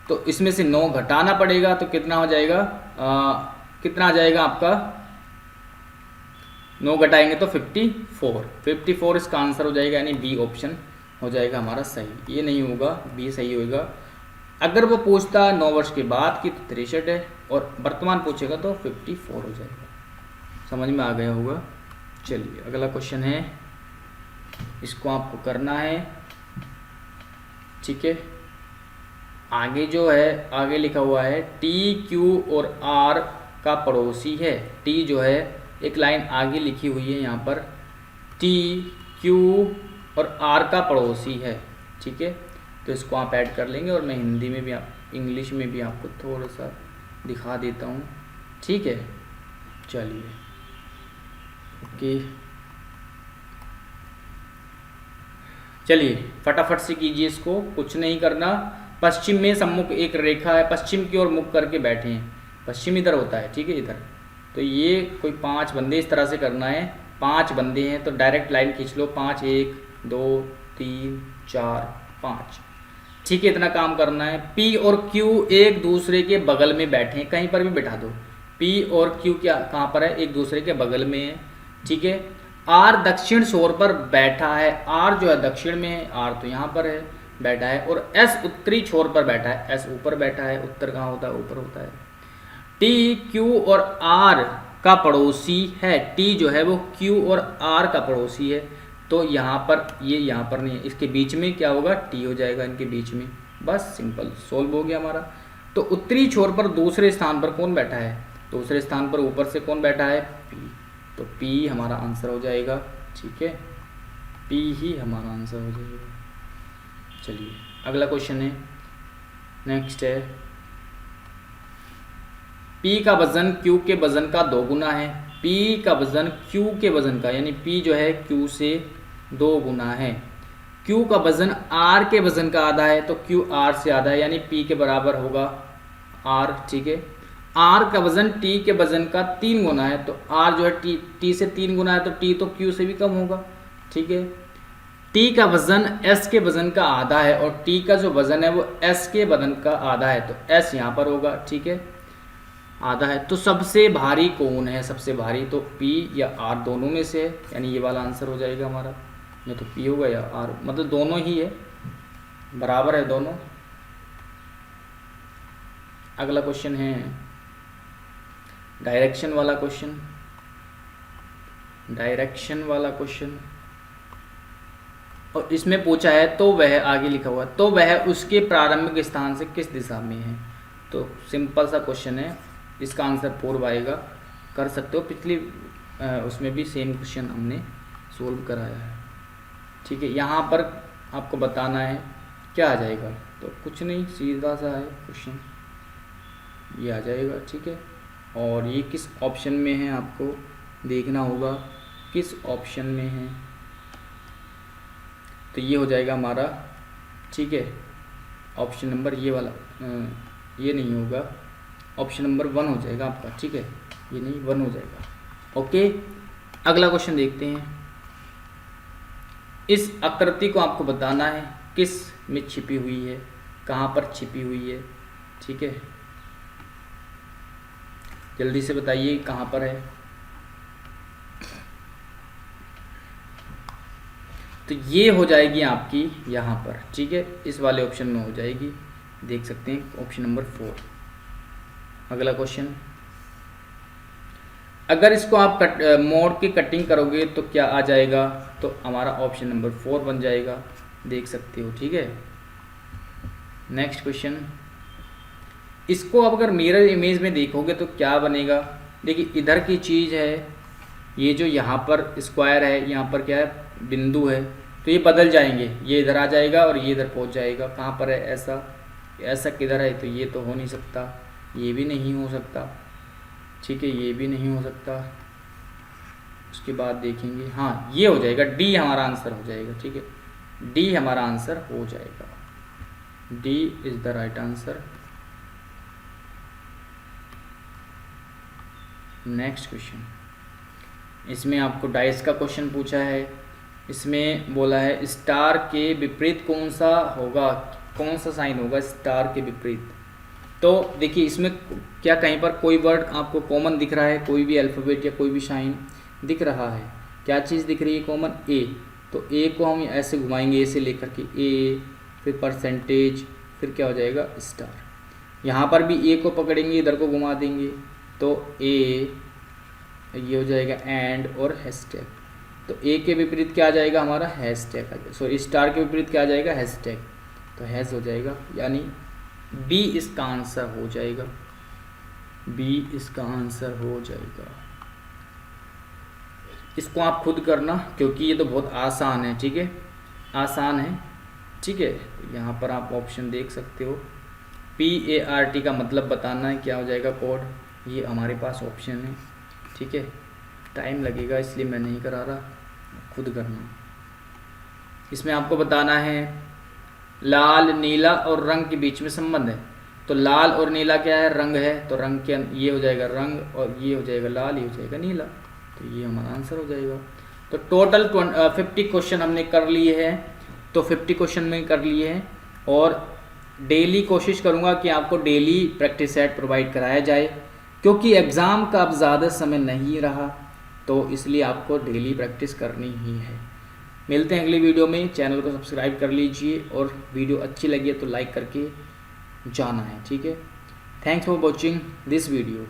तो इसमें से 9 घटाना पड़ेगा, तो कितना हो जाएगा? कितना आ जाएगा आपका? 9 घटाएंगे तो 54, 54 इसका आंसर हो जाएगा, यानी बी ऑप्शन हो जाएगा हमारा सही। ये नहीं होगा, बी सही होगा। अगर वो पूछता 9 वर्ष के बाद की तो 63 है, और वर्तमान पूछेगा तो 54 हो जाएगा। समझ में आ गया होगा। चलिए अगला क्वेश्चन है, इसको आपको करना है, ठीक है। आगे जो है, आगे लिखा हुआ है टी क्यू और आर का पड़ोसी है। टी जो है, एक लाइन आगे लिखी हुई है यहाँ पर, टी क्यू और आर का पड़ोसी है, ठीक है। तो इसको आप ऐड कर लेंगे, और मैं हिंदी में भी इंग्लिश में भी आपको थोड़ा सा दिखा देता हूँ, ठीक है। चलिए ओके, चलिए फटाफट से कीजिए इसको, कुछ नहीं करना। पश्चिम में सम्मुख एक रेखा है, पश्चिम की ओर मुख करके बैठे हैं, पश्चिम इधर होता है, ठीक है इधर। तो ये कोई 5 बंदे इस तरह से करना है, 5 बंदे हैं तो डायरेक्ट लाइन खींच लो, 5 1 2 3 4 5, ठीक है। इतना काम करना है। P और Q एक दूसरे के बगल में बैठे हैं, कहीं पर भी बैठा दो। P और Q क्या कहाँ पर है? एक दूसरे के बगल में है, ठीक है। R दक्षिण छोर पर बैठा है, R जो है दक्षिण में है, R तो यहाँ पर है बैठा है, और S उत्तरी छोर पर बैठा है, S ऊपर बैठा है। उत्तर कहाँ होता है? ऊपर होता है। T Q और R का पड़ोसी है, T जो है वो Q और R का पड़ोसी है। तो यहाँ पर ये यहाँ पर नहीं है, इसके बीच में क्या होगा? T हो जाएगा इनके बीच में। बस सिंपल सोल्व हो गया हमारा। तो उत्तरी छोर पर दूसरे स्थान पर कौन बैठा है? दूसरे स्थान पर ऊपर से कौन बैठा है? P। तो P हमारा आंसर हो जाएगा, ठीक है। P ही हमारा आंसर हो जाएगा। चलिए अगला क्वेश्चन है, नेक्स्ट है, P का वजन Q के वजन का 2 गुना है। P का वजन Q के वजन का, यानी P जो है Q से 2 गुना है। Q का वजन R के वजन का आधा है, तो Q R से आधा है, यानी P के बराबर होगा R, ठीक है। R का वजन T के वजन का 3 गुना है, तो R जो है T से 3 गुना है, तो T तो Q से भी कम होगा, ठीक है। T का वजन S के वजन का आधा है, और T का जो वजन है वो S के वजन का आधा है, तो S यहाँ पर होगा, ठीक है, आधा है। तो सबसे भारी कौन है? सबसे भारी तो P या R दोनों में से है, यानी ये वाला आंसर हो जाएगा हमारा। या तो P होगा या R, मतलब दोनों ही है, बराबर है दोनों। अगला क्वेश्चन है डायरेक्शन वाला क्वेश्चन, डायरेक्शन वाला क्वेश्चन, और इसमें पूछा है तो वह, आगे लिखा हुआ है, तो वह उसके प्रारंभिक स्थान से किस दिशा में है। तो सिंपल सा क्वेश्चन है, इसका आंसर पूर्व आएगा, कर सकते हो। पिछली उसमें भी सेम क्वेश्चन हमने सोल्व कराया है, ठीक है। यहाँ पर आपको बताना है क्या आ जाएगा, तो कुछ नहीं, सीधा सा है क्वेश्चन, ये आ जाएगा, ठीक है। और ये किस ऑप्शन में है आपको देखना होगा, किस ऑप्शन में है, तो ये हो जाएगा हमारा, ठीक है, ऑप्शन नंबर ये वाला, ये नहीं होगा, ऑप्शन नंबर 1 हो जाएगा आपका, ठीक है, ये नहीं 1 हो जाएगा। ओके, अगला क्वेश्चन देखते हैं। इस आकृति को आपको बताना है किस में छिपी हुई है, कहाँ पर छिपी हुई है, ठीक है, जल्दी से बताइए कहाँ पर है। तो ये हो जाएगी आपकी यहाँ पर, ठीक है, इस वाले ऑप्शन में हो जाएगी, देख सकते हैं ऑप्शन नंबर 4। अगला क्वेश्चन, अगर इसको आप मोड़ की कटिंग करोगे तो क्या आ जाएगा, तो हमारा ऑप्शन नंबर 4 बन जाएगा, देख सकते हो, ठीक है। नेक्स्ट क्वेश्चन, इसको अब अगर मिरर इमेज में देखोगे तो क्या बनेगा। देखिए इधर की चीज़ है, ये जो यहाँ पर स्क्वायर है, यहाँ पर क्या है बिंदु है, तो ये बदल जाएंगे, ये इधर आ जाएगा और ये इधर पहुँच जाएगा। कहाँ पर है ऐसा, ऐसा किधर है, तो ये तो हो नहीं सकता, ये भी नहीं हो सकता, ठीक है, ये भी नहीं हो सकता। उसके बाद देखेंगे, हाँ ये हो जाएगा, डी हमारा आंसर हो जाएगा, ठीक है, डी हमारा आंसर हो जाएगा, D is the right answer. Next question, इसमें आपको डाइस का क्वेश्चन पूछा है। इसमें बोला है स्टार के विपरीत कौन सा होगा, कौन सा साइन होगा स्टार के विपरीत। तो देखिए इसमें क्या कहीं पर कोई वर्ड आपको कॉमन दिख रहा है, कोई भी अल्फ़ाबेट या कोई भी साइन दिख रहा है, क्या चीज़ दिख रही है कॉमन, ए। तो ए को हम ऐसे घुमाएंगे, ए से लेकर के ए, फिर परसेंटेज, फिर क्या हो जाएगा स्टार। यहाँ पर भी ए को पकड़ेंगे, इधर को घुमा देंगे तो ए, ये हो जाएगा एंड और हैशटैग। तो ए के विपरीत क्या आ जाएगा हमारा हैशटैग, सॉरी स्टार के विपरीत क्या आ जाएगा हैशटैग, तो हैश हो जाएगा, यानी बी इसका आंसर हो जाएगा, बी इसका आंसर हो जाएगा। इसको आप खुद करना क्योंकि ये तो बहुत आसान है, ठीक है, आसान है, ठीक है। यहाँ पर आप ऑप्शन देख सकते हो, PART का मतलब बताना है, क्या हो जाएगा कोड, ये हमारे पास ऑप्शन है, ठीक है। टाइम लगेगा इसलिए मैं नहीं करा रहा, खुद करना। इसमें आपको बताना है लाल, नीला और रंग के बीच में संबंध है। तो लाल और नीला क्या है, रंग है, तो रंग के ये हो जाएगा रंग और ये हो जाएगा लाल, ये हो जाएगा नीला, तो ये हमारा आंसर हो जाएगा। तो टोटल 50 क्वेश्चन हमने कर लिए हैं, तो 50 क्वेश्चन में कर लिए हैं और डेली कोशिश करूँगा कि आपको डेली प्रैक्टिस सेट प्रोवाइड कराया जाए, क्योंकि एग्ज़ाम का अब ज़्यादा समय नहीं रहा, तो इसलिए आपको डेली प्रैक्टिस करनी ही है। मिलते हैं अगली वीडियो में, चैनल को सब्सक्राइब कर लीजिए और वीडियो अच्छी लगी है तो लाइक करके जाना है, ठीक है। Thanks for watching this video.